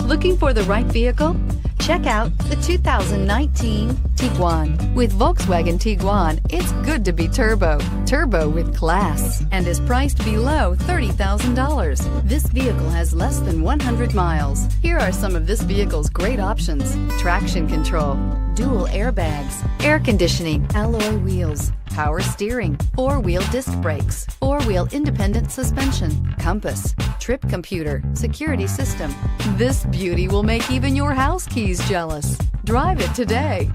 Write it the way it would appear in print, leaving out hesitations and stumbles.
Looking for the right vehicle? Check out the 2019 Tiguan. With Volkswagen Tiguan, it's good to be turbo. Turbo with class, and is priced below $30,000. This vehicle has less than 100 miles. Here are some of this vehicle's great options: traction control, dual airbags, air conditioning, alloy wheels, power steering, four-wheel disc brakes, four-wheel independent suspension, compass, trip computer, security system. This beauty will make even your house keys jealous. Drive it today.